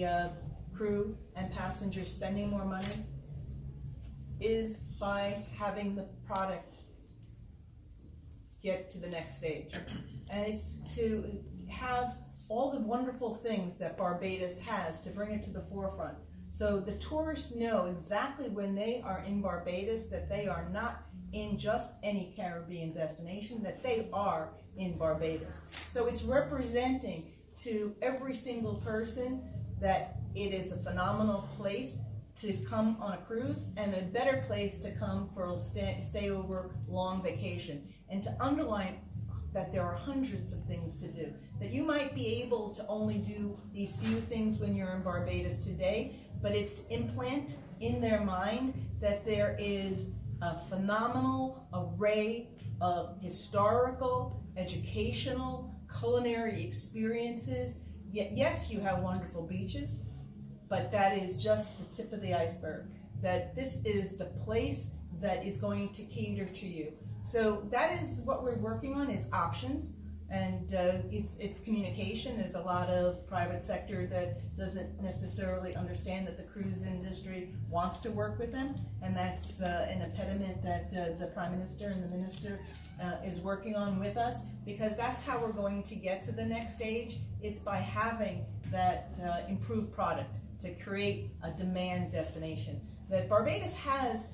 the crew and passengers spending more money is by having the product get to the next stage. And it's to have all the wonderful things that Barbados has, to bring it to the forefront. So the tourists know exactly when they are in Barbados that they are not in just any Caribbean destination, that they are in Barbados. So it's representing to every single person that it is a phenomenal place to come on a cruise, and a better place to come for a stay over long vacation. And to underline that there are hundreds of things to do, that you might be able to only do these few things when you're in Barbados today, but it's to implant in their mind that there is a phenomenal array of historical, educational, culinary experiences. Yet, yes, you have wonderful beaches, but that is just the tip of the iceberg. That this is the place that is going to cater to you. So that is what we're working on, is options, and it's communication. There's a lot of private sector that doesn't necessarily understand that the cruise industry wants to work with them, and that's an impediment that the Prime Minister and the Minister is working on with us, because that's how we're going to get to the next stage. It's by having that improved product to create a demand destination. That Barbados has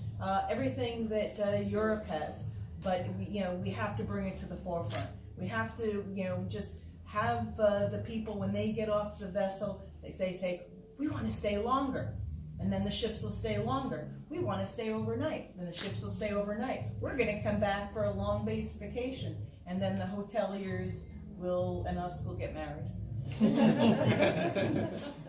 everything that Europe has, but we have to bring it to the forefront. We have to just have the people, when they get off the vessel, they say, we want to stay longer. And then the ships will stay longer. We want to stay overnight. Then the ships will stay overnight. We're going to come back for a long-based vacation. And then the hoteliers and us will get married.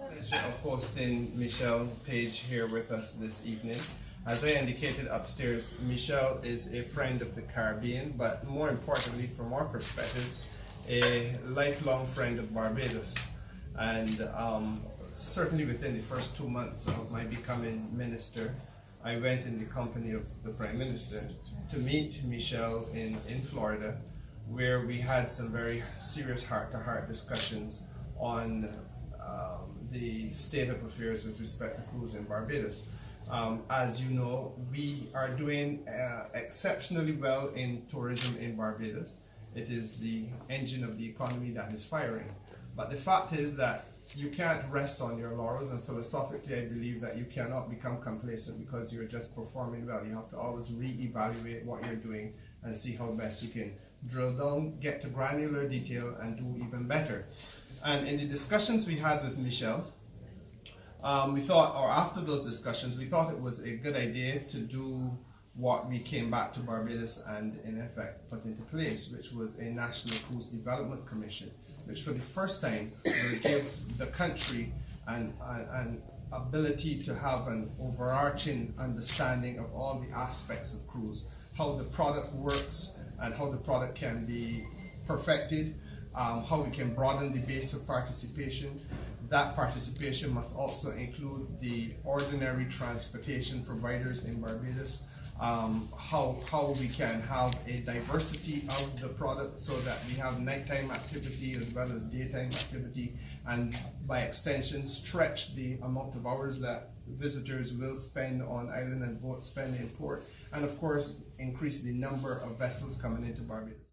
Pleasure of hosting Michelle Page here with us this evening. As I indicated upstairs, Michelle is a friend of the Caribbean, but more importantly, from our perspective, a lifelong friend of Barbados. And certainly within the first 2 months of my becoming minister, I went in the company of the Prime Minister to meet Michelle in Florida, where we had some very serious heart-to-heart discussions on the state of affairs with respect to cruise in Barbados. As you know, we are doing exceptionally well in tourism in Barbados. It is the engine of the economy that is firing. But the fact is that you can't rest on your laurels, and philosophically I believe that you cannot become complacent because you're just performing well. You have to always re-evaluate what you're doing and see how best you can drill down, get to granular detail, and do even better. And in the discussions we had with Michelle, we thought, or after those discussions, we thought it was a good idea to do what we came back to Barbados and in effect put into place, which was a National Cruise Development Commission, which for the first time will give the country an ability to have an overarching understanding of all the aspects of cruise, how the product works and how the product can be perfected, how we can broaden the base of participation. That participation must also include the ordinary transportation providers in Barbados, how we can have a diversity of the product so that we have nighttime activity as well as daytime activity, and by extension stretch the amount of hours that visitors will spend on island and boats spend in port, and of course increase the number of vessels coming into Barbados.